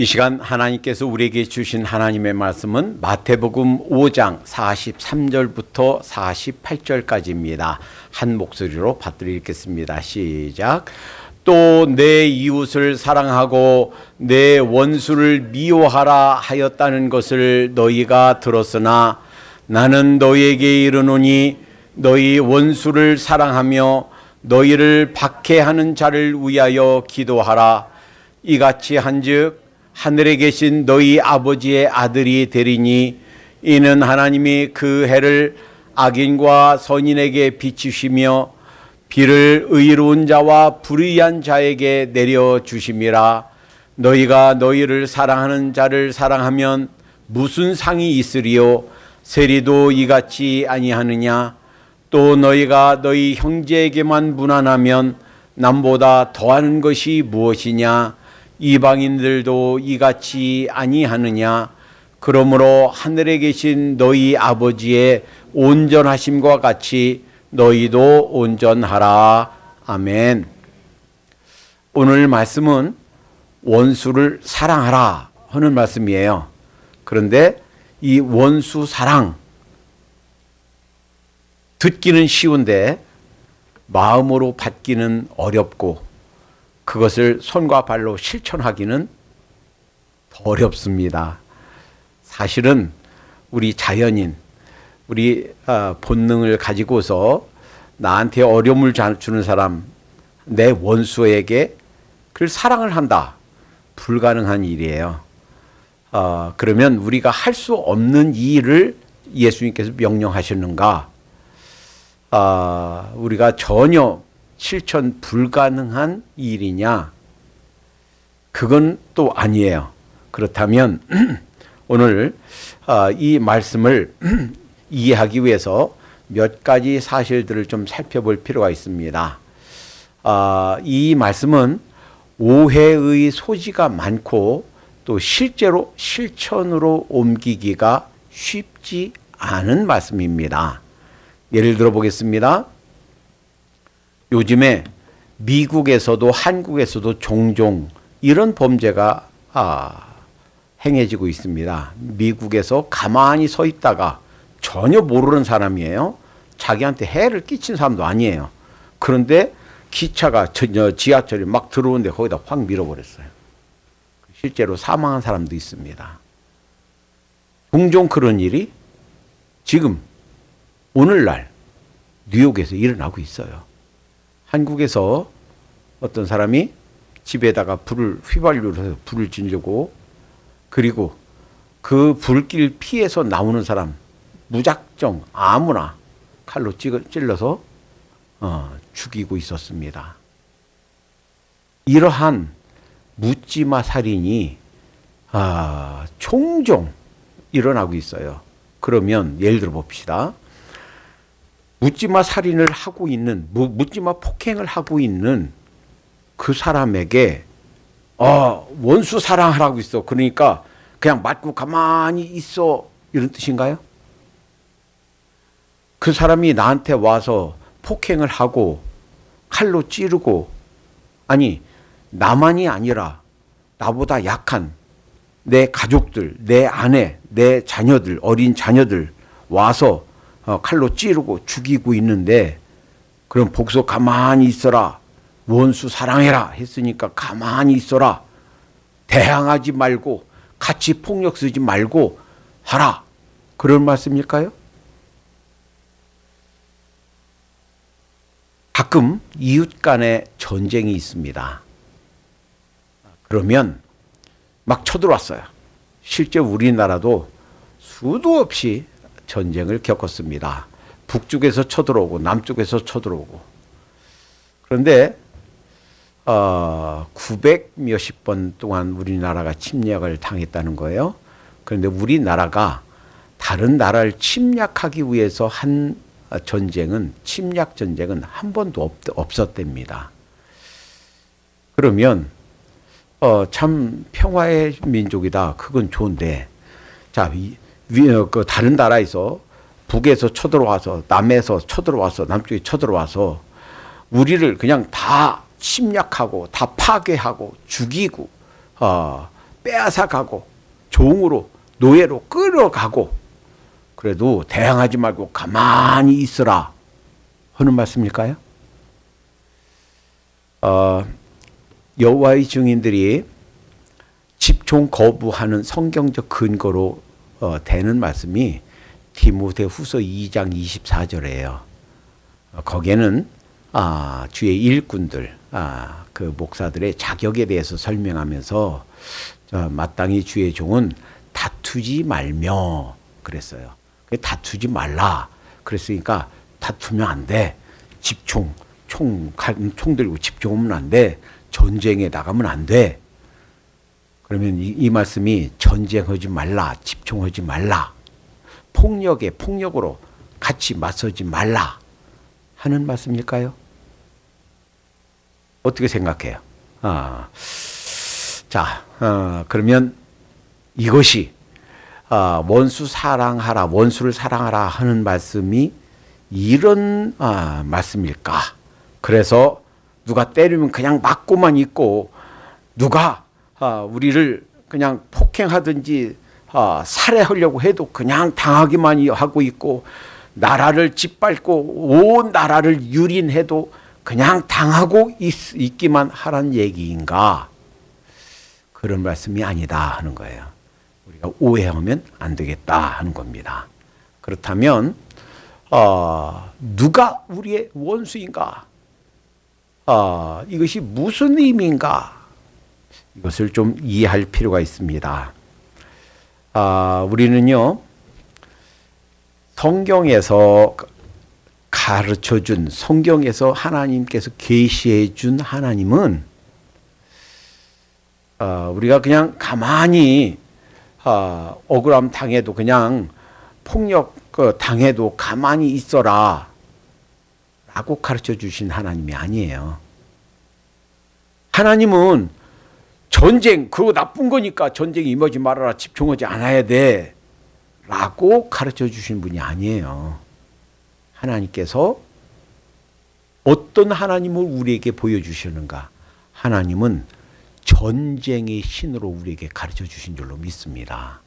이 시간 하나님께서 우리에게 주신 하나님의 말씀은 마태복음 5장 43절부터 48절까지입니다. 한 목소리로 받들어 읽겠습니다. 시작. 또 내 이웃을 사랑하고 내 원수를 미워하라 하였다는 것을 너희가 들었으나 나는 너희에게 이르노니 너희 원수를 사랑하며 너희를 박해하는 자를 위하여 기도하라. 이같이 한즉 하늘에 계신 너희 아버지의 아들이 되리니 이는 하나님이 그 해를 악인과 선인에게 비추시며 비를 의로운 자와 불의한 자에게 내려주심이라. 너희가 너희를 사랑하는 자를 사랑하면 무슨 상이 있으리요? 세리도 이같이 아니하느냐? 또 너희가 너희 형제에게만 무난하면 남보다 더하는 것이 무엇이냐? 이방인들도 이같이 아니하느냐? 그러므로 하늘에 계신 너희 아버지의 온전하심과 같이 너희도 온전하라. 아멘. 오늘 말씀은 원수를 사랑하라 하는 말씀이에요. 그런데 이 원수 사랑, 듣기는 쉬운데 마음으로 받기는 어렵고 그것을 손과 발로 실천하기는 더 어렵습니다. 사실은 우리 자연인, 우리 본능을 가지고서 나한테 어려움을 주는 사람, 내 원수에게 그를 사랑을 한다. 불가능한 일이에요. 그러면 우리가 할 수 없는 이 일을 예수님께서 명령하셨는가? 우리가 전혀 실천 불가능한 일이냐? 그건 또 아니에요. 그렇다면 오늘 이 말씀을 이해하기 위해서 몇 가지 사실들을 좀 살펴볼 필요가 있습니다. 이 말씀은 오해의 소지가 많고 또 실제로 실천으로 옮기기가 쉽지 않은 말씀입니다. 예를 들어 보겠습니다. 요즘에 미국에서도 한국에서도 종종 이런 범죄가 행해지고 있습니다. 미국에서 가만히 서 있다가 전혀 모르는 사람이에요. 자기한테 해를 끼친 사람도 아니에요. 그런데 기차가 지하철이 막 들어오는데 거기다 확 밀어버렸어요. 실제로 사망한 사람도 있습니다. 종종 그런 일이 지금 오늘날 뉴욕에서 일어나고 있어요. 한국에서 어떤 사람이 집에다가 불을 휘발유로 불을 지르고 그리고 그 불길 피해서 나오는 사람 무작정 아무나 칼로 찔러서 죽이고 있었습니다. 이러한 묻지마 살인이 종종 일어나고 있어요. 그러면 예를 들어 봅시다. 묻지마 살인을 하고 있는, 묻지마 폭행을 하고 있는 그 사람에게 원수 사랑하라고 있어. 그러니까 그냥 맞고 가만히 있어. 이런 뜻인가요? 그 사람이 나한테 와서 폭행을 하고 칼로 찌르고, 아니 나만이 아니라 나보다 약한 내 가족들, 내 아내, 내 자녀들, 어린 자녀들 와서 칼로 찌르고 죽이고 있는데, 그럼 복수 가만히 있어라. 원수 사랑해라 했으니까 가만히 있어라. 대항하지 말고 같이 폭력 쓰지 말고 하라. 그런 말씀일까요? 가끔 이웃 간에 전쟁이 있습니다. 그러면 막 쳐들어왔어요. 실제 우리나라도 수도 없이 전쟁을 겪었습니다. 북쪽에서 쳐들어오고 남쪽에서 쳐들어오고. 그런데 900 몇십 번 동안 우리나라가 침략을 당했다는 거예요. 그런데 우리나라가 다른 나라를 침략하기 위해서 한 전쟁은, 침략 전쟁은 한 번도 없었답니다. 그러면 참 평화의 민족이다. 그건 좋은데, 자, 그 다른 나라에서 북에서 쳐들어와서, 남에서 쳐들어와서, 남쪽에 쳐들어와서 우리를 그냥 다 침략하고 다 파괴하고 죽이고 빼앗아 가고 종으로 노예로 끌어가고 그래도 대항하지 말고 가만히 있으라 하는 말씀일까요? 여호와의 증인들이 집종 거부하는 성경적 근거로 되는 말씀이 디모데후서 2장 24절이에요. 거기에는 주의 일꾼들, 그 목사들의 자격에 대해서 설명하면서 마땅히 주의 종은 다투지 말며 그랬어요. 다투지 말라 그랬으니까 다투면 안 돼. 집총, 총 들고 집종하면 안 돼. 전쟁에 나가면 안 돼. 그러면 이 말씀이 전쟁하지 말라, 집총하지 말라, 폭력에 폭력으로 같이 맞서지 말라 하는 말씀일까요? 어떻게 생각해요? 그러면 이것이 원수를 사랑하라 하는 말씀이 이런 말씀일까? 그래서 누가 때리면 그냥 맞고만 있고 누가 우리를 그냥 폭행하든지 살해하려고 해도 그냥 당하기만 하고 있고 나라를 짓밟고 온 나라를 유린해도 그냥 당하고 있기만 하란 얘기인가? 그런 말씀이 아니다 하는 거예요. 우리가 오해하면 안 되겠다 하는 겁니다. 그렇다면 누가 우리의 원수인가? 이것이 무슨 의미인가? 이것을 좀 이해할 필요가 있습니다. 우리는요, 성경에서 가르쳐준, 성경에서 하나님께서 계시해 준 하나님은 우리가 그냥 가만히 억울함 당해도 그냥 폭력 당해도 가만히 있어라 라고 가르쳐 주신 하나님이 아니에요. 하나님은 전쟁 그거 나쁜 거니까 전쟁에 임하지 말아라, 집중하지 않아야 돼 라고 가르쳐 주신 분이 아니에요. 하나님께서 어떤 하나님을 우리에게 보여주시는가? 하나님은 전쟁의 신으로 우리에게 가르쳐 주신 줄로 믿습니다.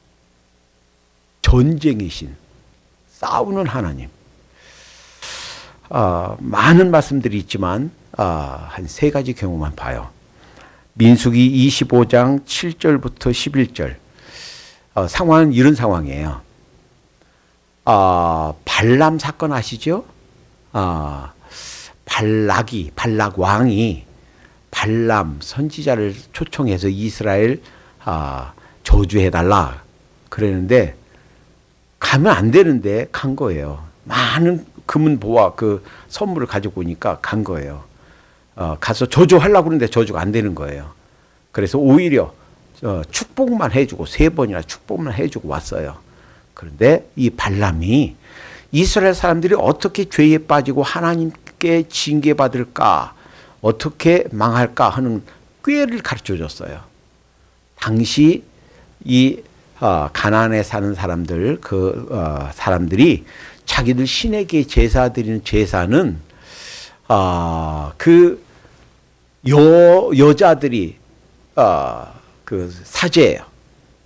전쟁의 신, 싸우는 하나님. 많은 말씀들이 있지만 한 세 가지 경우만 봐요. 민수기 25장 7절부터 11절. 상황은 이런 상황이에요. 발람 사건 아시죠? 발락 왕이 발람 선지자를 초청해서 이스라엘 저주해달라 그랬는데 가면 안 되는데 간 거예요. 많은 금은보화 그 선물을 가지고 오니까 간 거예요. 가서 저주하려고 그러는데 저주가 안 되는 거예요. 그래서 오히려 축복만 해주고 3번이나 축복만 해주고 왔어요. 그런데 이 발람이 이스라엘 사람들이 어떻게 죄에 빠지고 하나님께 징계받을까, 어떻게 망할까 하는 꾀를 가르쳐 줬어요. 당시 이 가나안에 사는 사람들, 사람들이 자기들 신에게 제사 드리는 제사는 여자들이 그 사제예요.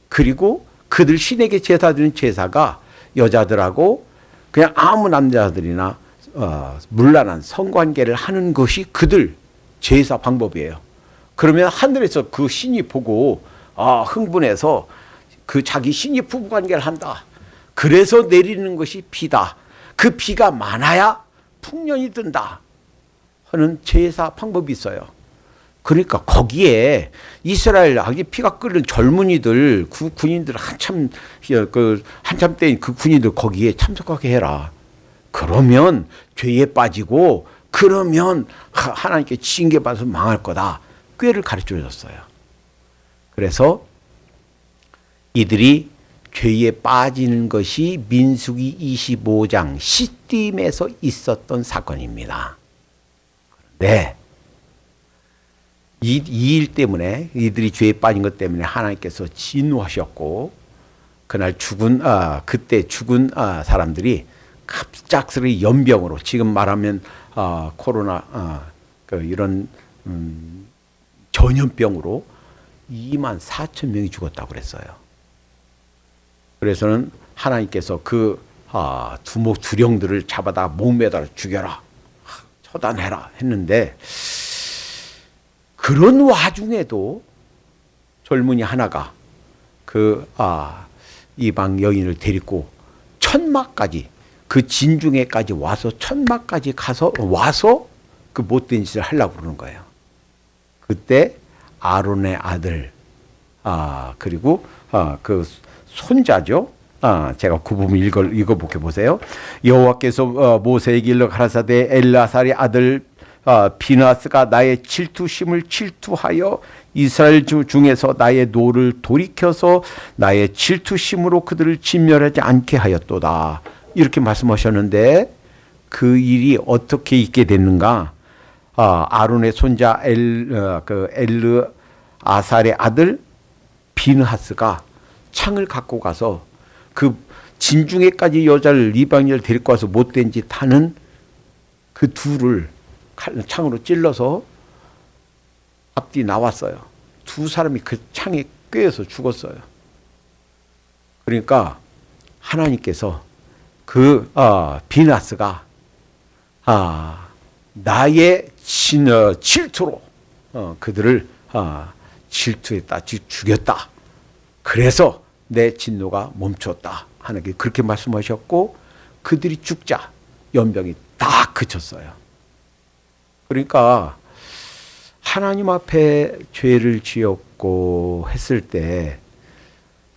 그리고 그들 신에게 제사 드리는 제사가 여자들하고 그냥 아무 남자들이나 문란한 성관계를 하는 것이 그들 제사 방법이에요. 그러면 하늘에서 그 신이 보고 흥분해서 그 자기 신이 부부관계를 한다. 그래서 내리는 것이 비다. 그 비가 많아야 풍년이 든다 하는 제사 방법이 있어요. 그러니까 거기에 이스라엘 피가 끓는 젊은이들, 군인들 한참 때인 그 군인들 거기에 참석하게 해라. 그러면 죄에 빠지고 그러면 하나님께 징계받아서 망할 거다. 꾀를 가르쳐 줬어요. 그래서 이들이 죄에 빠지는 것이 민수기 25장 시딤에서 있었던 사건입니다. 그런데 이 일 때문에 이들이 죄에 빠진 것 때문에 하나님께서 진노하셨고 그날 그때 죽은 사람들이 갑작스레 연병으로 지금 말하면 코로나 이런 전염병으로 2만 4천 명이 죽었다고 그랬어요. 그래서는 하나님께서 그 두목 두령들을 잡아다 목매달아 죽여라, 처단해라 했는데, 그런 와중에도 젊은이 하나가 그 이방 여인을 데리고 천막까지, 그 진중에까지 와서 천막까지 와서 그 못된 짓을 하려고 그러는 거예요. 그때 아론의 아들, 그리고 그 손자죠. 제가 그 부분 읽어볼게 보세요. 여호와께서 모세에게 일러 가라사대, 엘라살의 아들 비나스가 나의 질투심을 질투하여 이스라엘 중에서 나의 노를 돌이켜서 나의 질투심으로 그들을 진멸하지 않게 하였도다. 이렇게 말씀하셨는데, 그 일이 어떻게 있게 됐는가? 아론의 손자 엘르아살의 아들 비느하스가 창을 갖고 가서 그 진중에까지 여자를, 이방인을 데리고 와서 못된 짓 하는 그 둘을 창으로 찔러서 앞뒤 나왔어요. 두 사람이 그 창에 꿰어서 죽었어요. 그러니까 하나님께서 그 비나스가 나의 질투로 그들을 질투했다, 죽였다. 그래서 내 진노가 멈췄다. 하나님께 그렇게 말씀하셨고, 그들이 죽자 연병이 다 그쳤어요. 그러니까 하나님 앞에 죄를 지었고 했을 때,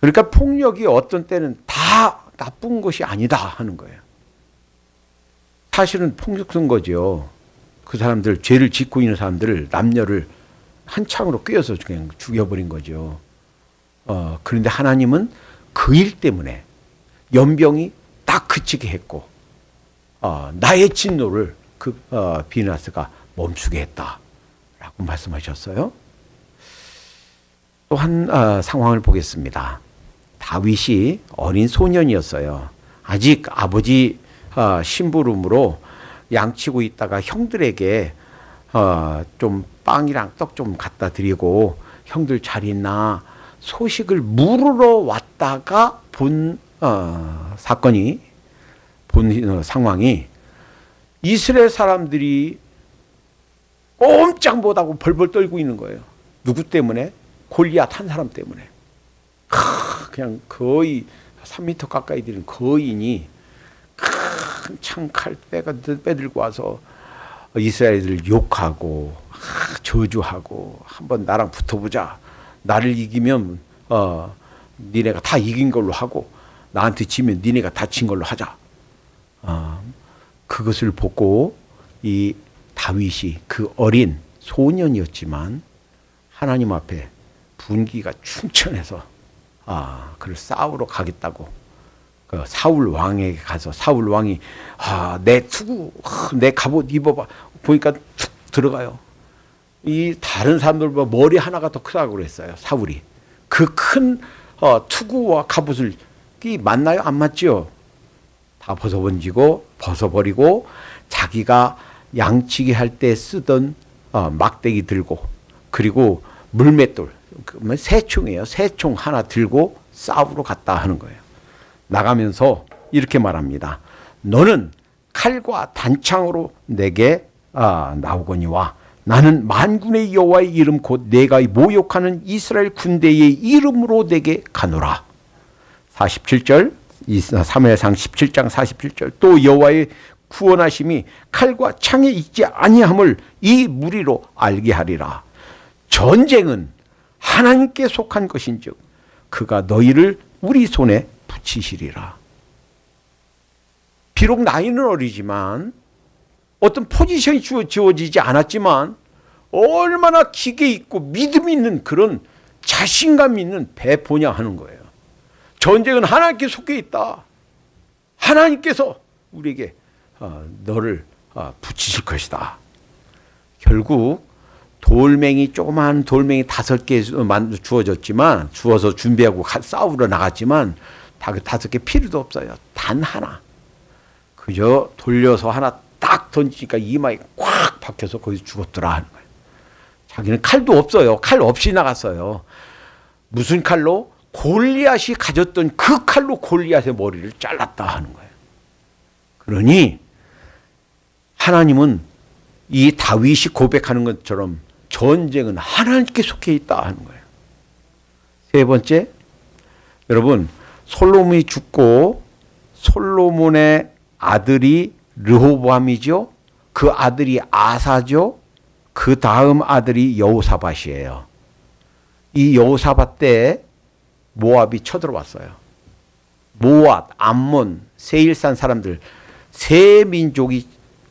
그러니까 폭력이 어떤 때는 다 나쁜 것이 아니다 하는 거예요. 사실은 폭력성 거죠. 그 사람들, 죄를 짓고 있는 사람들을, 남녀를 한 창으로 꿰어서 그냥 죽여버린 거죠. 그런데 하나님은 그 일 때문에 연병이 딱 그치게 했고, 나의 진노를 그 비나스가 멈추게 했다라고 말씀하셨어요. 또 한 상황을 보겠습니다. 다윗이 어린 소년이었어요. 아직 아버지 심부름으로 양치고 있다가 형들에게 좀 빵이랑 떡 좀 갖다 드리고, 형들 잘 있나 소식을 물으러 왔다가 본 상황이, 이스라엘 사람들이 꼼짝 못하고 벌벌 떨고 있는 거예요. 누구 때문에? 골리앗 한 사람 때문에. 그냥 거의 3m 가까이 되는 거인이 큰 창칼 빼들고 와서 이스라엘을 욕하고 저주하고, 한번 나랑 붙어보자, 나를 이기면 니네가 다 이긴 걸로 하고, 나한테 지면 니네가 다친 걸로 하자. 그것을 보고 이 다윗이, 그 어린 소년이었지만 하나님 앞에 분기가 충천해서 그를 싸우러 가겠다고 그 사울 왕에게 가서, 사울 왕이 내 투구, 내 갑옷 입어봐. 보니까 툭 들어가요. 이 다른 사람들보다 머리 하나가 더 크다고 그랬어요. 사울이. 그 큰 투구와 갑옷을 맞나요? 안 맞죠? 다 벗어버리고 자기가 양치기 할 때 쓰던 막대기 들고, 그리고 물맷돌, 새총이에요. 새총 하나 들고 싸우러 갔다 하는 거예요. 나가면서 이렇게 말합니다. 너는 칼과 단창으로 내게 나오거니와 나는 만군의 여호와의 이름 곧 내가 모욕하는 이스라엘 군대의 이름으로 내게 가노라. 47절, 사무엘상 17장 47절. 또 여호와의 구원하심이 칼과 창에 있지 아니함을 이 무리로 알게 하리라. 전쟁은 하나님께 속한 것인즉 그가 너희를 우리 손에 붙이시리라. 비록 나이는 어리지만, 어떤 포지션이 주어지지 않았지만, 얼마나 기계 있고 믿음 있는, 그런 자신감 있는 배포냐 하는 거예요. 전쟁은 하나님께 속해 있다. 하나님께서 우리에게 너를 붙이실 것이다. 결국 돌멩이, 조그만 돌멩이 5개 주어서 준비하고 싸우러 나갔지만, 다 5개 필요도 없어요. 단 하나. 그저 돌려서 하나 딱 던지니까 이마에 꽉 박혀서 거기서 죽었더라 하는 거예요. 자기는 칼도 없어요. 칼 없이 나갔어요. 무슨 칼로? 골리앗이 가졌던 그 칼로 골리앗의 머리를 잘랐다 하는 거예요. 그러니 하나님은 이 다윗이 고백하는 것처럼 전쟁은 하나님께 속해 있다 하는 거예요. 세 번째, 여러분, 솔로몬이 죽고 솔로몬의 아들이 르호보암이죠. 그 아들이 아사죠. 그 다음 아들이 여호사밧이에요. 이 여호사밧 때 모압이 쳐들어왔어요. 모압, 암몬, 세일산 사람들 세 민족이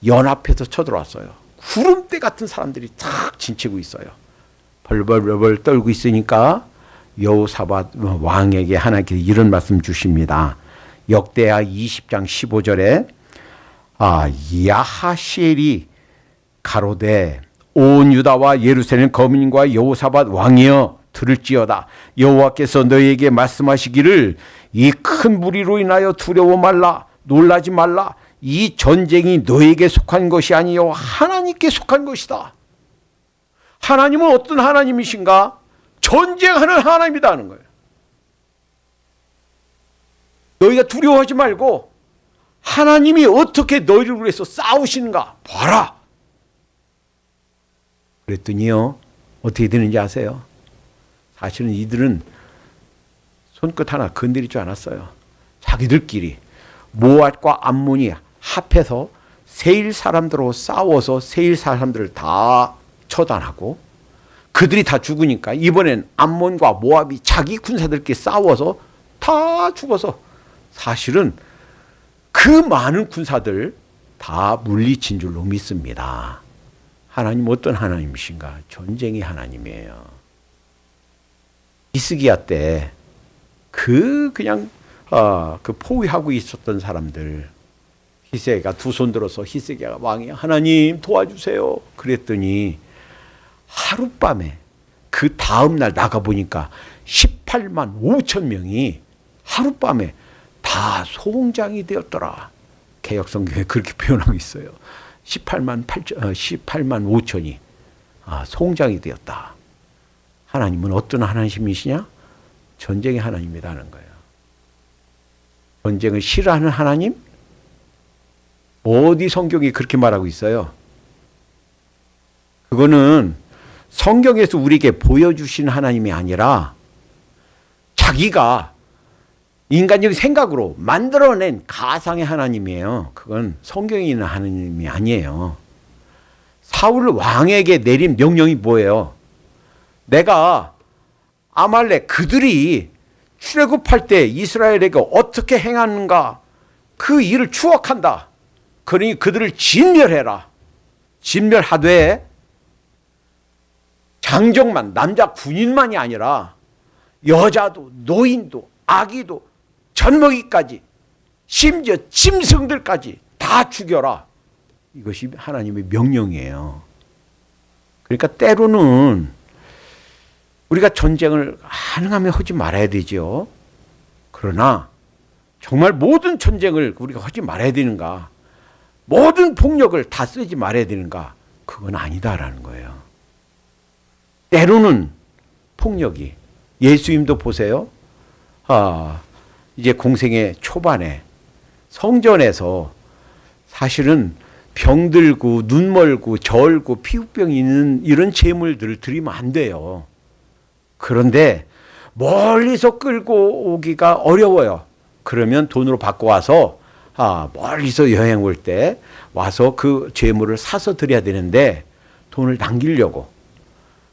연합해서 쳐들어왔어요. 구름대 같은 사람들이 탁 진치고 있어요. 벌벌벌 떨고 있으니까 여호사밧 왕에게 하나님께서 이런 말씀 주십니다. 역대하 20장 15절에 야하시엘이 가로되 온 유다와 예루살렘 거민과 여호사밧 왕이여 들을지어다. 여호와께서 너희에게 말씀하시기를 이 큰 무리로 인하여 두려워 말라, 놀라지 말라. 이 전쟁이 너에게 속한 것이 아니요 하나님께 속한 것이다. 하나님은 어떤 하나님이신가? 전쟁하는 하나님이라는 거예요. 너희가 두려워하지 말고 하나님이 어떻게 너희를 위해서 싸우시는가 봐라. 그랬더니요, 어떻게 되는지 아세요? 사실은 이들은 손끝 하나 건드리지 않았어요. 자기들끼리 모압과 암몬이 합해서 세일 사람들하고 싸워서 세일 사람들을 다 처단하고 그들이 다 죽으니까 이번엔 암몬과 모압이 자기 군사들끼리 싸워서 다 죽어서 사실은 그 많은 군사들 다 물리친 줄로 믿습니다. 하나님 어떤 하나님이신가? 전쟁의 하나님이에요. 히스기야 때 그냥 포위하고 있었던 사람들, 히스기야가 두 손 들어서 히스기야가 왕이 하나님 도와주세요. 그랬더니 하룻밤에 그 다음 날 나가 보니까 18만 5천 명이 하룻밤에 다 소홍장이 되었더라. 개역성경에 그렇게 표현하고 있어요. 18만 5천이 소홍장이 되었다. 하나님은 어떤 하나님이시냐? 전쟁의 하나님이라는 거예요. 전쟁을 싫어하는 하나님? 어디 성경이 그렇게 말하고 있어요? 그거는 성경에서 우리에게 보여주신 하나님이 아니라 자기가 인간적인 생각으로 만들어낸 가상의 하나님이에요. 그건 성경에 있는 하나님이 아니에요. 사울 왕에게 내린 명령이 뭐예요? 내가 아말렉 그들이 출애굽할 때 이스라엘에게 어떻게 행하는가 그 일을 추억한다. 그러니 그들을 진멸해라. 진멸하되 장정만 남자 군인만이 아니라 여자도 노인도 아기도 젖먹이까지 심지어 짐승들까지 다 죽여라. 이것이 하나님의 명령이에요. 그러니까 때로는 우리가 전쟁을 가능하면 하지 말아야 되죠. 그러나 정말 모든 전쟁을 우리가 하지 말아야 되는가? 모든 폭력을 다 쓰지 말아야 되는가? 그건 아니다라는 거예요. 때로는 폭력이, 예수님도 보세요. 이제 공생의 초반에 성전에서 사실은 병들고 눈 멀고 저을고 피부병이 있는 이런 제물들을 드리면 안 돼요. 그런데 멀리서 끌고 오기가 어려워요. 그러면 돈으로 받고 와서 멀리서 여행 올 때 와서 그 제물을 사서 드려야 되는데 돈을 남기려고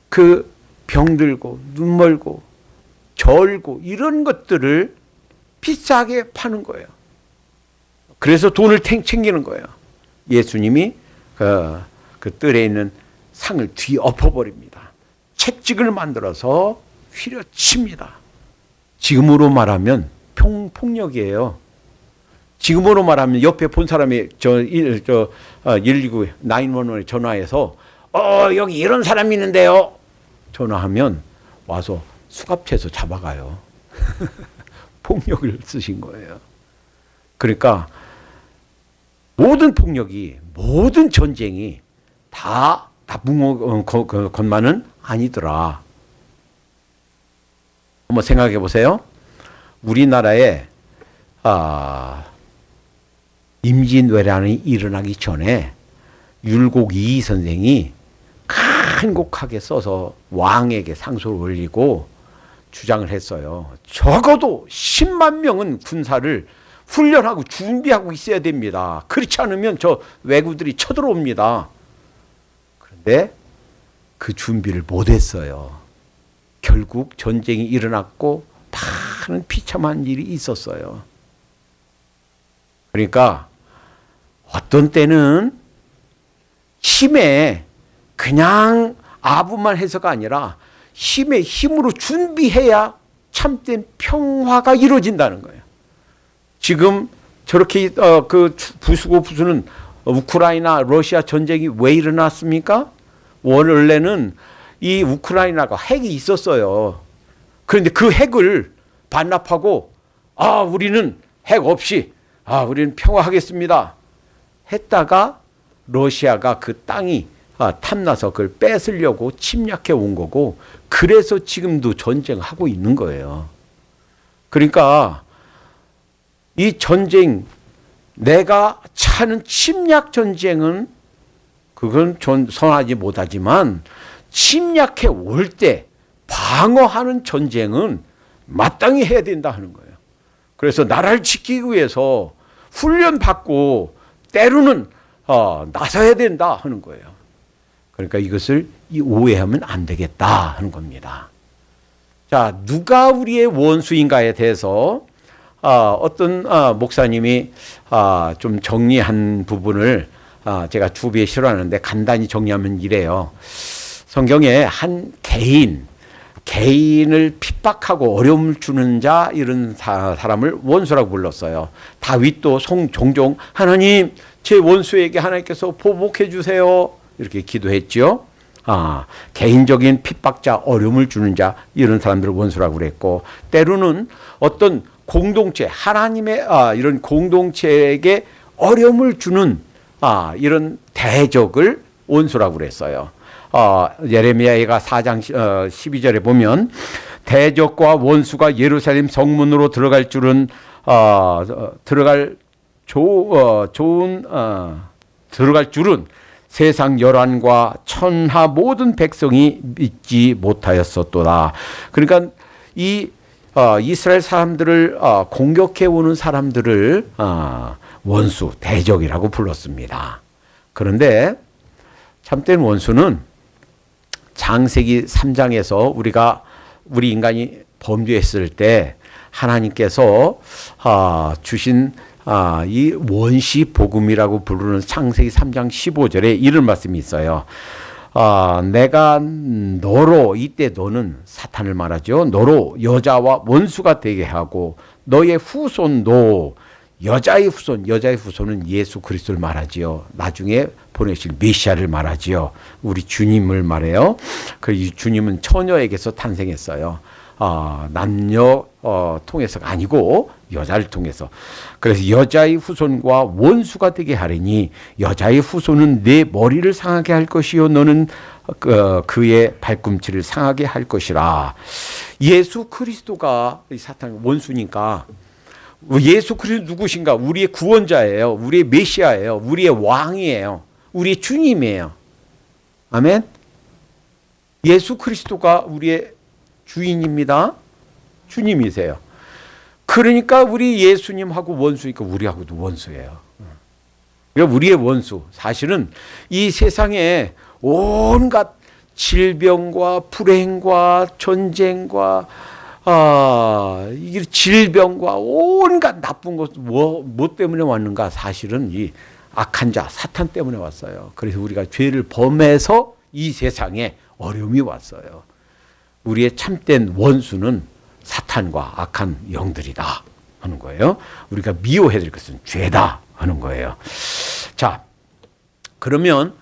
그 병들고 눈 멀고 절고 이런 것들을 비싸게 파는 거예요. 그래서 돈을 챙기는 거예요. 예수님이 그 뜰에 있는 상을 뒤엎어버립니다. 채찍을 만들어서 휘려칩니다. 지금으로 말하면 폭력이에요. 지금으로 말하면 옆에 본 사람이 119 911에 전화해서 여기 이런 사람이 있는데요. 전화하면 와서 수갑채에서 잡아가요. 폭력을 쓰신 거예요. 그러니까 모든 폭력이, 모든 전쟁이 다 나쁜 것만은 아니더라. 한번 생각해 보세요. 우리나라에 임진왜란이 일어나기 전에 율곡 이이 선생이 간곡하게 써서 왕에게 상소를 올리고 주장을 했어요. 적어도 10만 명은 군사를 훈련하고 준비하고 있어야 됩니다. 그렇지 않으면 저 왜구들이 쳐들어옵니다. 그런데 그 준비를 못했어요. 결국 전쟁이 일어났고 많은 비참한 일이 있었어요. 그러니까 어떤 때는 힘에 그냥 아부만 해서가 아니라 힘의 힘으로 준비해야 참된 평화가 이루어진다는 거예요. 지금 저렇게 그 부수고 부수는 우크라이나 러시아 전쟁이 왜 일어났습니까? 원래는 이 우크라이나가 핵이 있었어요. 그런데 그 핵을 반납하고 우리는 핵 없이 우리는 평화하겠습니다 했다가 러시아가 그 땅이 탐나서 그걸 뺏으려고 침략해 온 거고, 그래서 지금도 전쟁하고 있는 거예요. 그러니까 이 전쟁, 내가 차는 침략 전쟁은 그건 선하지 못하지만 침략해 올 때 방어하는 전쟁은 마땅히 해야 된다 하는 거예요. 그래서 나라를 지키기 위해서 훈련받고 때로는 나서야 된다 하는 거예요. 그러니까 이것을 오해하면 안 되겠다 하는 겁니다. 자, 누가 우리의 원수인가에 대해서 어떤 목사님이 좀 정리한 부분을 제가 주비에 실어하는데 간단히 정리하면 이래요. 성경에 한 개인을 핍박하고 어려움을 주는 자, 이런 사람을 원수라고 불렀어요. 다윗도 종종 하나님, 제 원수에게 하나님께서 보복해 주세요 이렇게 기도했죠. 개인적인 핍박자, 어려움을 주는 자, 이런 사람들을 원수라고 그랬고, 때로는 어떤 공동체, 하나님의 이런 공동체에게 어려움을 주는 이런 대적을 원수라고 그랬어요. 예레미야가 4장 12절에 보면 대적과 원수가 예루살렘 성문으로 들어갈 줄은 들어갈 줄은 세상 열환과 천하 모든 백성이 믿지 못하였었도다. 그러니까 이 이스라엘 사람들을 공격해 오는 사람들을 원수, 대적이라고 불렀습니다. 그런데 참된 원수는 창세기 3장에서 우리 인간이 범죄했을 때 하나님께서 주신 이 원시 복음이라고 부르는 창세기 3장 15절에 이런 말씀이 있어요. 내가 너로, 이때 너는 사탄을 말하죠. 너로 여자와 원수가 되게 하고 너의 후손도 여자의 후손은 예수 그리스도를 말하지요. 나중에 보내실 메시아를 말하지요. 우리 주님을 말해요. 그 주님은 처녀에게서 탄생했어요. 남녀 통해서가 아니고 여자를 통해서. 그래서 여자의 후손과 원수가 되게 하리니 여자의 후손은 내 머리를 상하게 할 것이요 너는 그의 발꿈치를 상하게 할 것이라. 예수 그리스도가 사탄 원수니까, 예수 그리스도 누구신가? 우리의 구원자예요. 우리의 메시아예요. 우리의 왕이에요. 우리의 주님이에요. 아멘. 예수 그리스도가 우리의 주인입니다. 주님이세요. 그러니까 우리 예수님하고 원수니까 우리하고도 원수예요. 그러니까 우리의 원수. 사실은 이 세상에 온갖 질병과 불행과 전쟁과 이 질병과 온갖 나쁜 것 뭐 때문에 왔는가? 사실은 이 악한 자 사탄 때문에 왔어요. 그래서 우리가 죄를 범해서 이 세상에 어려움이 왔어요. 우리의 참된 원수는 사탄과 악한 영들이다 하는 거예요. 우리가 미워해야 될 것은 죄다 하는 거예요. 자, 그러면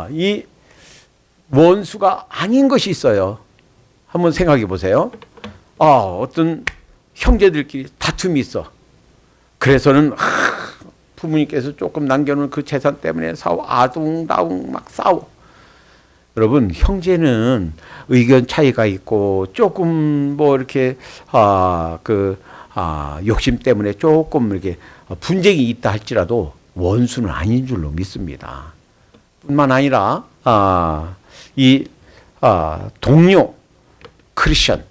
이 원수가 아닌 것이 있어요. 한번 생각해 보세요. 어떤 형제들끼리 다툼이 있어. 그래서는 부모님께서 조금 남겨놓은 그 재산 때문에 싸워. 아둥다둥 막 싸워. 여러분, 형제는 의견 차이가 있고 조금 뭐 이렇게 욕심 때문에 조금 이렇게 분쟁이 있다 할지라도 원수는 아닌 줄로 믿습니다. 뿐만 아니라 동료 크리스천,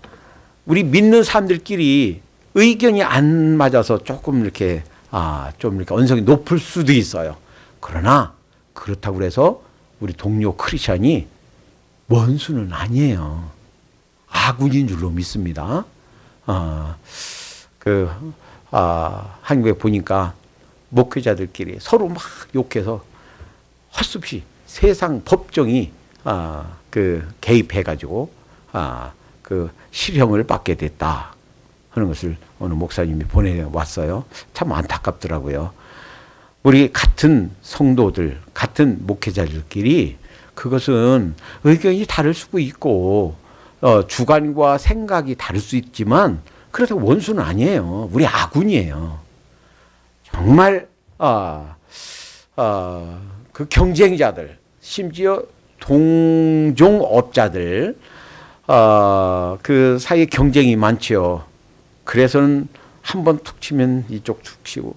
우리 믿는 사람들끼리 의견이 안 맞아서 조금 이렇게 좀 이렇게 언성이 높을 수도 있어요. 그러나 그렇다고 해서 우리 동료 크리스천이 원수는 아니에요. 아군인 줄로 믿습니다. 한국에 보니까 목회자들끼리 서로 막 욕해서 헛수없이 세상 법정이 개입해가지고 실형을 받게 됐다 하는 것을 어느 목사님이 보내왔어요. 참 안타깝더라고요. 우리 같은 성도들, 같은 목회자들끼리 그것은 의견이 다를 수도 있고 주관과 생각이 다를 수 있지만 그래도 원수는 아니에요. 우리 아군이에요. 정말 그 경쟁자들, 심지어 동종업자들 그 사이에 경쟁이 많죠. 그래서는 한 번 툭 치면 이쪽 툭 치고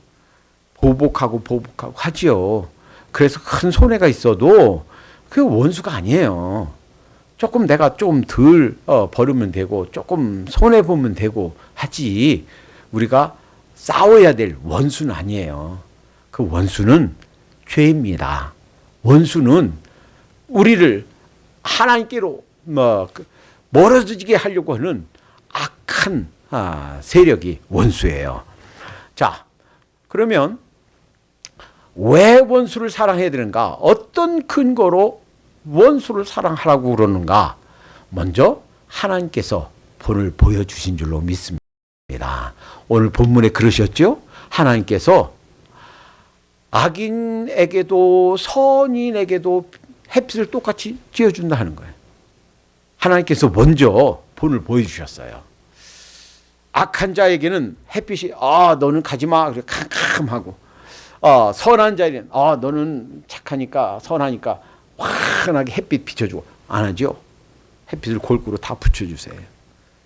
보복하고 하지요. 그래서 큰 손해가 있어도 그게 원수가 아니에요. 조금 내가 좀 덜 벌으면 되고 조금 손해 보면 되고 하지, 우리가 싸워야 될 원수는 아니에요. 그 원수는 죄입니다. 원수는 우리를 하나님께로 멀어지게 하려고 하는 악한 세력이 원수예요. 자, 그러면 왜 원수를 사랑해야 되는가? 어떤 근거로 원수를 사랑하라고 그러는가? 먼저 하나님께서 본을 보여주신 줄로 믿습니다. 오늘 본문에 그러셨죠? 하나님께서 악인에게도 선인에게도 햇빛을 똑같이 쬐어준다 하는 거예요. 하나님께서 먼저 본을 보여주셨어요. 악한 자에게는 햇빛이 너는 가지마 그래 캄캄하고, 선한 자에게는 너는 착하니까 선하니까 환하게 햇빛 비춰주고, 안 하죠? 햇빛을 골고루 다 붙여주세요.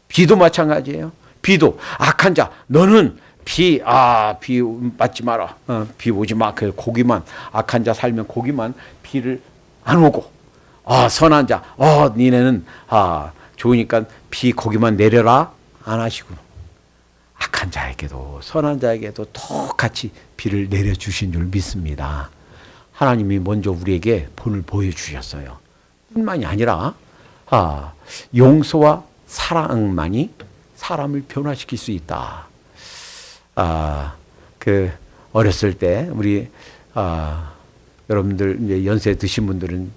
비도 마찬가지예요. 비도 악한 자 너는 비 맞지 마라. 비 오지 마. 그 고기만, 악한 자 살면 고기만 비를 안 오고, 선한 자 니네는 좋으니까 비 고기만 내려라 안 하시고, 악한 자에게도 선한 자에게도 똑같이 비를 내려주신 줄 믿습니다. 하나님이 먼저 우리에게 본을 보여주셨어요. 뿐만이 아니라 용서와 사랑만이 사람을 변화시킬 수 있다. 어렸을 때 우리 여러분들 이제 연세 드신 분들은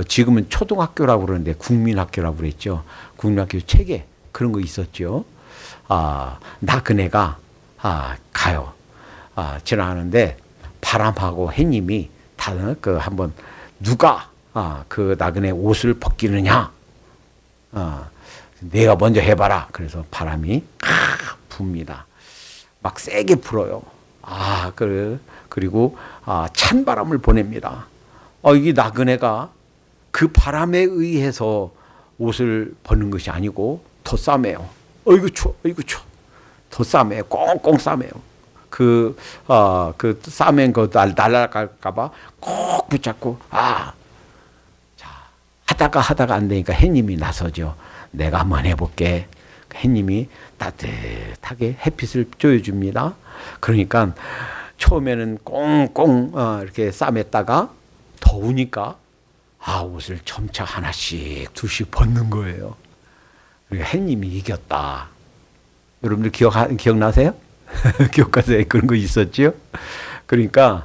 지금은 초등학교라고 그러는데 국민학교라고 그랬죠. 국민학교 책에 그런 거 있었죠. 나그네가 가요. 지나가는데 바람하고 해님이 한번 누가 그 나그네 옷을 벗기느냐, 내가 먼저 해봐라. 그래서 바람이 붑니다. 막 세게 불어요. 그리고 찬바람을 보냅니다. 이 나그네가 그 바람에 의해서 옷을 벗는 것이 아니고 더 싸매요. 어이구 추워. 더 싸매요. 꽁꽁 싸매요. 그 싸맨 거 날아갈까봐 꼭 붙잡고, 하다가 안 되니까 해님이 나서죠. 내가 한번 해볼게. 해님이 따뜻하게 햇빛을 쬐어줍니다. 그러니까 처음에는 꽁꽁 이렇게 싸맸다가 더우니까 옷을 점차 하나씩 둘씩 벗는 거예요. 그러니까 해님이 이겼다. 여러분들 기억나세요? 교과서에 그런 거 있었죠? 그러니까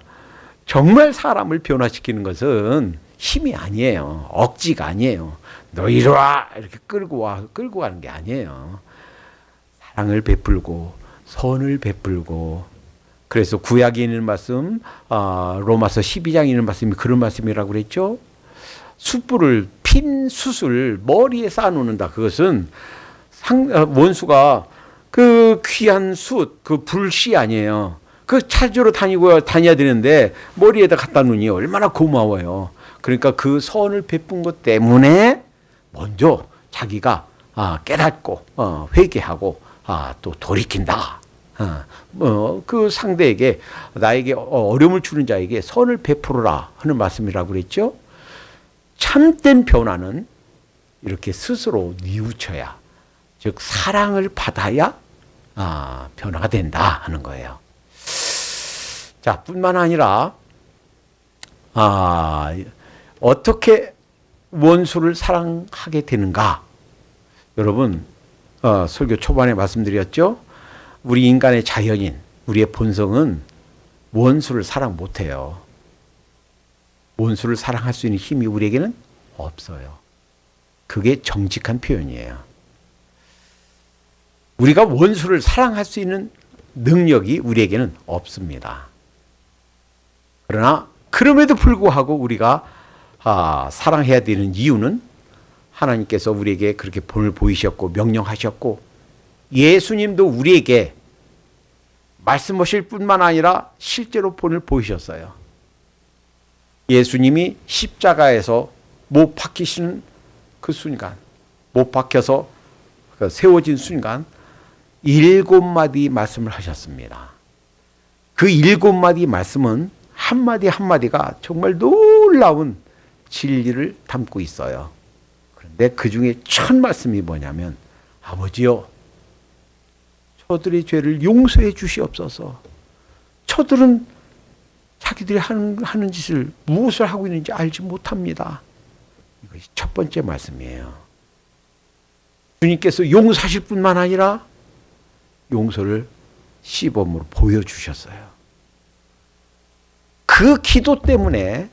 정말 사람을 변화시키는 것은 힘이 아니에요. 억지가 아니에요. 너 이리 와! 이렇게 끌고 가는 게 아니에요. 사랑을 베풀고 선을 베풀고. 그래서 구약에 있는 말씀, 로마서 12장에 있는 말씀이 그런 말씀이라고 그랬죠. 숯불을 핀 숯을 머리에 쌓아놓는다. 그것은 원수가 그 귀한 숯, 그 불씨 아니에요. 그 찾으러 다녀야 되는데 머리에다 갖다 놓으니 얼마나 고마워요. 그러니까 그 선을 베푼 것 때문에 먼저 자기가 깨닫고 회개하고 또 돌이킨다. 그 상대에게 나에게 어려움을 주는 자에게 선을 베풀어라 하는 말씀이라고 그랬죠. 참된 변화는 이렇게 스스로 뉘우쳐야, 즉 사랑을 받아야 변화가 된다 하는 거예요. 자, 뿐만 아니라 어떻게 원수를 사랑하게 되는가? 여러분, 설교 초반에 말씀드렸죠. 우리 인간의 자연인, 우리의 본성은 원수를 사랑 못해요. 원수를 사랑할 수 있는 힘이 우리에게는 없어요. 그게 정직한 표현이에요. 우리가 원수를 사랑할 수 있는 능력이 우리에게는 없습니다. 그러나 그럼에도 불구하고 우리가 사랑해야 되는 이유는 하나님께서 우리에게 그렇게 본을 보이셨고 명령하셨고, 예수님도 우리에게 말씀하실 뿐만 아니라 실제로 본을 보이셨어요. 예수님이 십자가에서 못 박히시는 그 순간, 못 박혀서 세워진 순간 7마디 말씀을 하셨습니다. 그 7마디 말씀은 한마디 한마디가 정말 놀라운 진리를 담고 있어요. 그런데 그 중에 첫 말씀이 뭐냐면, 아버지여, 저들의 죄를 용서해 주시옵소서. 저들은 자기들이 하는 짓을 무엇을 하고 있는지 알지 못합니다. 이것이 첫 번째 말씀이에요. 주님께서 용서하실 뿐만 아니라 용서를 시범으로 보여주셨어요. 그 기도 때문에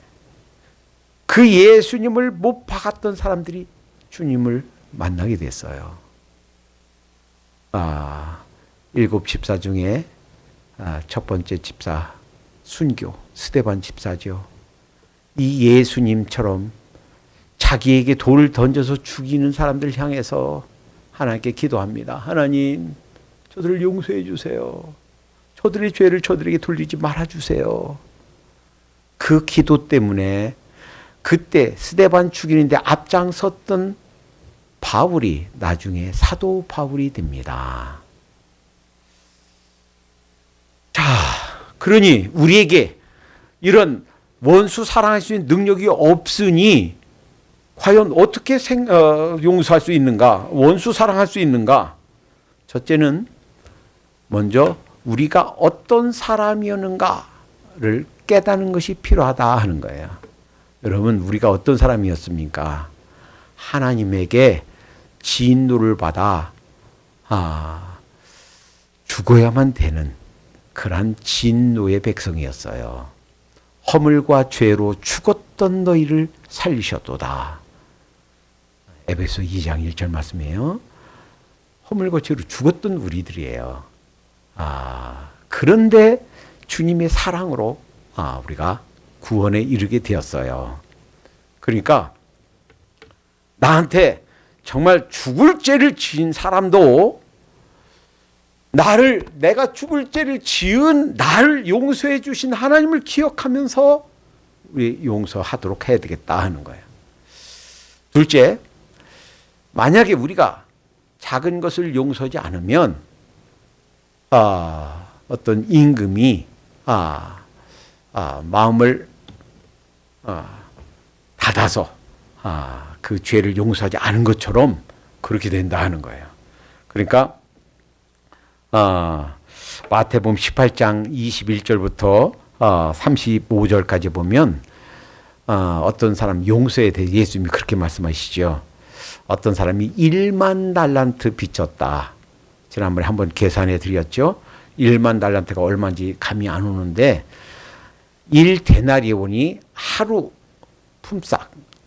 그 예수님을 못 박았던 사람들이 주님을 만나게 됐어요. 7 집사 중에 첫 번째 집사 순교, 스데반 집사죠. 이 예수님처럼 자기에게 돌을 던져서 죽이는 사람들 향해서 하나님께 기도합니다. 하나님, 저들을 용서해 주세요. 저들의 죄를 저들에게 돌리지 말아주세요. 그 기도 때문에 그때 스데반 죽이는데 앞장섰던 바울이 나중에 사도 바울이 됩니다. 자, 그러니 우리에게 이런 원수 사랑할 수 있는 능력이 없으니 과연 어떻게 용서할 수 있는가? 원수 사랑할 수 있는가? 첫째는 먼저 우리가 어떤 사람이었는가를 깨닫는 것이 필요하다 하는 거예요. 여러분, 우리가 어떤 사람이었습니까? 하나님에게 진노를 받아 죽어야만 되는 그러한 진노의 백성이었어요. 허물과 죄로 죽었던 너희를 살리셨도다. 에베소 2장 1절 말씀이에요. 허물과 죄로 죽었던 우리들이에요. 그런데 주님의 사랑으로 우리가 구원에 이르게 되었어요. 그러니까 나한테 정말 죽을 죄를 지은 사람도 내가 죽을 죄를 지은 나를 용서해 주신 하나님을 기억하면서 우리 용서하도록 해야 되겠다 하는 거예요. 둘째, 만약에 우리가 작은 것을 용서하지 않으면 어떤 임금이 마음을 닫아서 그 죄를 용서하지 않은 것처럼 그렇게 된다 하는 거예요. 그러니까 마태복음 18장 21절부터 35절까지 보면 어떤 사람 용서에 대해 예수님이 그렇게 말씀하시죠. 어떤 사람이 1만 달란트 빚졌다. 지난번에 한번 계산해 드렸죠. 1만 달란트가 얼마인지 감이 안 오는데 1데나리온이 하루 품삯,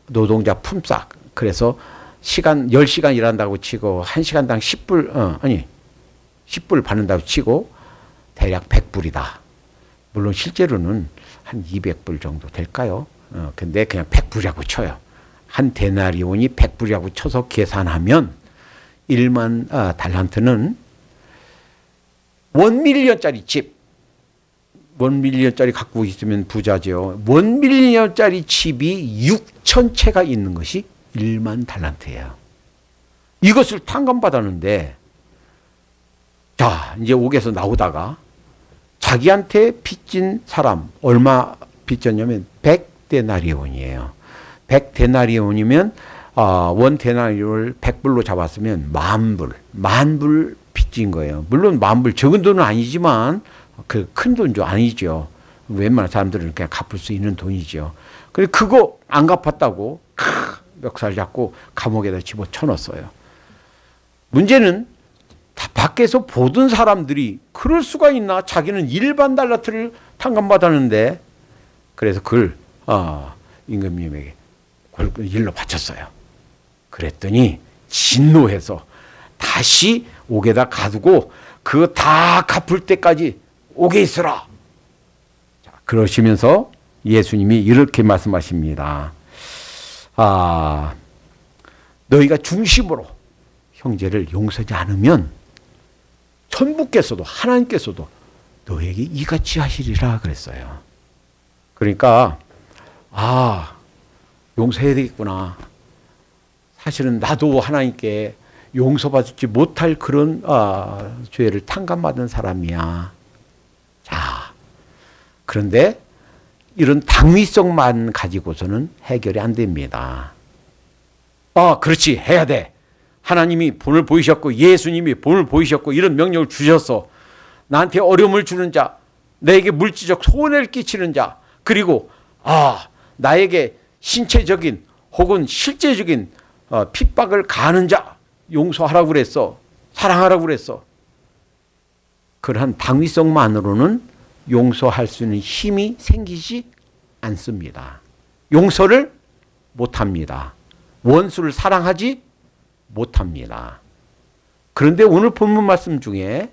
노동자 품삯. 그래서 10시간 일한다고 치고 1시간당 10불 받는다고 치고 대략 100불이다. 물론 실제로는 한 200불 정도 될까요? 근데 그냥 100불이라고 쳐요. 한 데나리온이 100불이라고 쳐서 계산하면 1만 달란트는 1밀리언짜리 집, 원밀리언짜리 갖고 있으면 부자죠. 원밀리언짜리 집이 6천 채가 있는 것이 1만 달란트예요. 이것을 탕감받았는데, 자, 이제 옥에서 나오다가 자기한테 빚진 사람, 얼마 빚졌냐면 100데나리온이에요. 100데나리온이면 원 데나리온을 100불로 잡았으면 만불 빚진 거예요. 물론 만불 적은 돈은 아니지만 그 큰 돈도 아니죠. 웬만한 사람들은 그냥 갚을 수 있는 돈이죠. 근데 그거 안 갚았다고 멱살 잡고 감옥에다 집어쳐넣었어요. 문제는 다 밖에서 보던 사람들이 그럴 수가 있나? 자기는 일반 달란트를 탕감받았는데, 그래서 그걸 임금님에게 일로 바쳤어요. 그랬더니 진노해서 다시 옥에다 가두고 그거 다 갚을 때까지 옥에 있으라. 자, 그러시면서 예수님이 이렇게 말씀하십니다. 너희가 중심으로 형제를 용서하지 않으면 천부께서도 하나님께서도 너에게 이같이 하시리라 그랬어요. 그러니까 용서해야 되겠구나. 사실은 나도 하나님께 용서받지 못할 그런 죄를 탕감받은 사람이야. 자, 그런데 이런 당위성만 가지고서는 해결이 안 됩니다. 그렇지, 해야 돼. 하나님이 본을 보이셨고 예수님이 본을 보이셨고 이런 명령을 주셔서 나한테 어려움을 주는 자, 내게 물질적 손해를 끼치는 자, 그리고 나에게 신체적인 혹은 실제적인 핍박을 가하는 자 용서하라고 그랬어. 사랑하라고 그랬어. 그러한 당위성만으로는 용서할 수 있는 힘이 생기지 않습니다. 용서를 못합니다. 원수를 사랑하지 못합니다. 그런데 오늘 본문 말씀 중에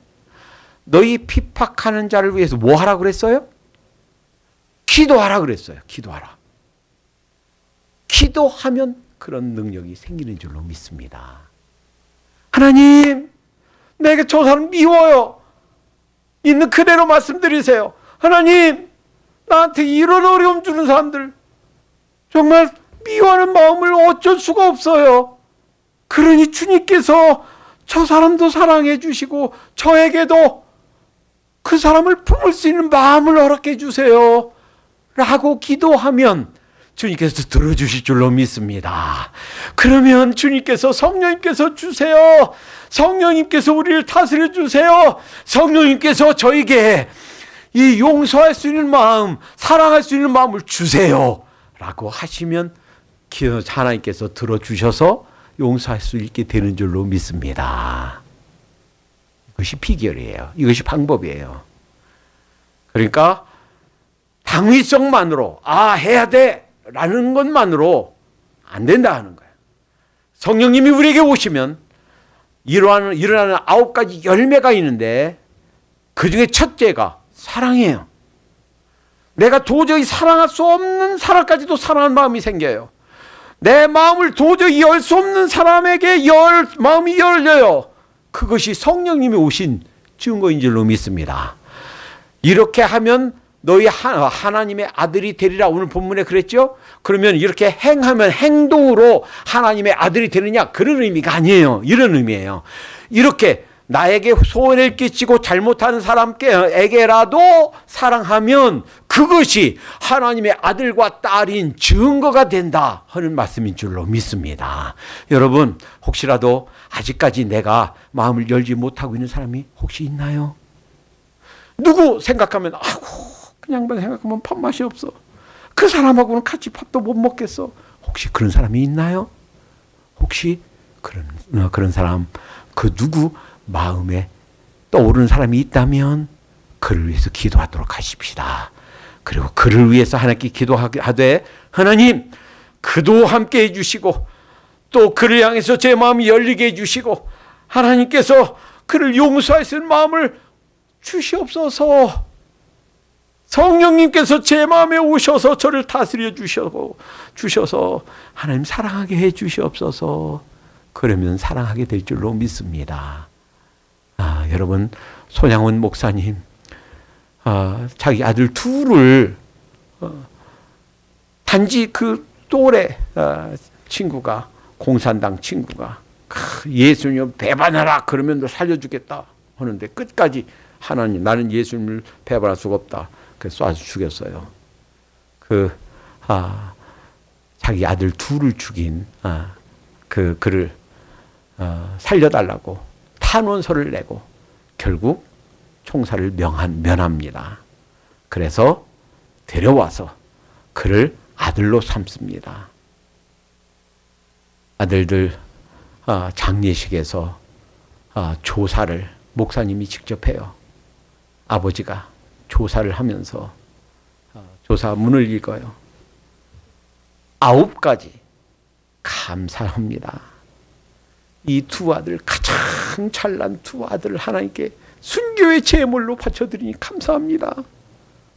너희 핍박하는 자를 위해서 뭐 하라 그랬어요? 기도하라 그랬어요. 기도하라. 기도하면 그런 능력이 생기는 줄로 믿습니다. 하나님, 내게 저 사람 미워요. 있는 그대로 말씀드리세요. 하나님, 나한테 이런 어려움 주는 사람들 정말 미워하는 마음을 어쩔 수가 없어요. 그러니 주님께서 저 사람도 사랑해 주시고 저에게도 그 사람을 품을 수 있는 마음을 허락해 주세요 라고 기도하면 주님께서 들어주실 줄로 믿습니다. 그러면 주님께서 성령님께서 주세요. 성령님께서 우리를 다스려 주세요. 성령님께서 저에게 이 용서할 수 있는 마음, 사랑할 수 있는 마음을 주세요 라고 하시면 하나님께서 들어주셔서 용서할 수 있게 되는 줄로 믿습니다. 이것이 비결이에요. 이것이 방법이에요. 그러니까 당위성만으로 해야 돼 라는 것만으로 안 된다 하는 거예요. 성령님이 우리에게 오시면 일어나는 9가지 열매가 있는데 그 중에 첫째가 사랑이에요. 내가 도저히 사랑할 수 없는 사람까지도 사랑하는 마음이 생겨요. 내 마음을 도저히 열 수 없는 사람에게 마음이 열려요. 그것이 성령님이 오신 증거인 줄로 믿습니다. 이렇게 하면 너희 하나님의 아들이 되리라 오늘 본문에 그랬죠? 그러면 이렇게 행하면 행동으로 하나님의 아들이 되느냐? 그런 의미가 아니에요. 이런 의미예요. 이렇게 나에게 손해를 끼치고 잘못하는 사람에게라도 사랑하면 그것이 하나님의 아들과 딸인 증거가 된다 하는 말씀인 줄로 믿습니다. 여러분, 혹시라도 아직까지 내가 마음을 열지 못하고 있는 사람이 혹시 있나요? 누구 생각하면 그냥만 생각하면 밥맛이 없어. 그 사람하고는 같이 밥도 못 먹겠어. 혹시 그런 사람이 있나요? 혹시 그런 사람, 그 누구 마음에 떠오르는 사람이 있다면 그를 위해서 기도하도록 하십시다. 그리고 그를 위해서 하나님께 기도하되 하나님, 그도 함께 해주시고 또 그를 향해서 제 마음이 열리게 해주시고 하나님께서 그를 용서할 수 있는 마음을 주시옵소서. 성령님께서 제 마음에 오셔서 저를 다스려 주셔서 하나님 사랑하게 해 주시옵소서. 그러면 사랑하게 될 줄로 믿습니다. 여러분, 손양훈 목사님 자기 아들 둘을 단지 그 또래 친구가, 공산당 친구가 예수님 배반하라 그러면 너 살려주겠다 하는데 끝까지 하나님, 나는 예수님을 배반할 수가 없다. 그래서 쏴서 죽였어요. 자기 아들 둘을 죽인 그를 살려달라고 탄원서를 내고 결국 총살을 면합니다. 그래서 데려와서 그를 아들로 삼습니다. 아들들 장례식에서 조사를 목사님이 직접 해요. 아버지가 조사를 하면서 조사문을 읽어요. 9가지 감사합니다. 이 두 아들, 가장 잘난 두 아들을 하나님께 순교의 제물로 바쳐드리니 감사합니다.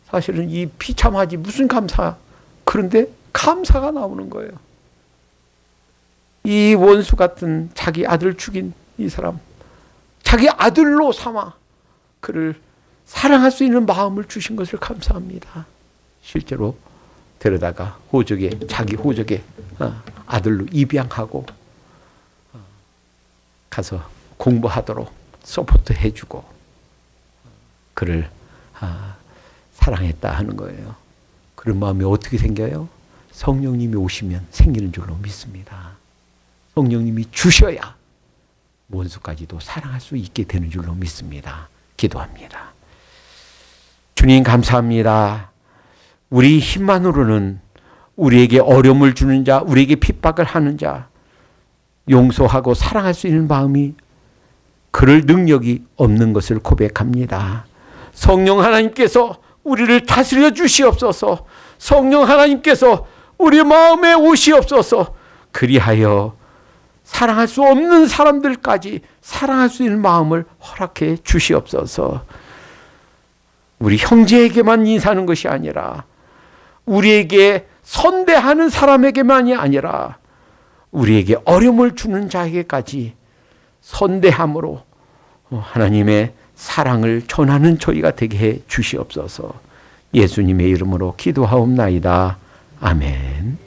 사실은 이 비참하지 무슨 감사. 그런데 감사가 나오는 거예요. 이 원수 같은 자기 아들 죽인 이 사람, 자기 아들로 삼아 그를 사랑할 수 있는 마음을 주신 것을 감사합니다. 실제로 데려다가 자기 호적에 아들로 입양하고 가서 공부하도록 서포트 해주고 그를 사랑했다 하는 거예요. 그런 마음이 어떻게 생겨요? 성령님이 오시면 생기는 줄로 믿습니다. 성령님이 주셔야 원수까지도 사랑할 수 있게 되는 줄로 믿습니다. 기도합니다. 주님 감사합니다. 우리 힘만으로는 우리에게 어려움을 주는 자, 우리에게 핍박을 하는 자 용서하고 사랑할 수 있는 마음이, 그럴 능력이 없는 것을 고백합니다. 성령 하나님께서 우리를 다스려 주시옵소서. 성령 하나님께서 우리 마음에 오시옵소서. 그리하여 사랑할 수 없는 사람들까지 사랑할 수 있는 마음을 허락해 주시옵소서. 우리 형제에게만 인사하는 것이 아니라 우리에게 선대하는 사람에게만이 아니라 우리에게 어려움을 주는 자에게까지 선대함으로 하나님의 사랑을 전하는 저희가 되게 해 주시옵소서. 예수님의 이름으로 기도하옵나이다. 아멘.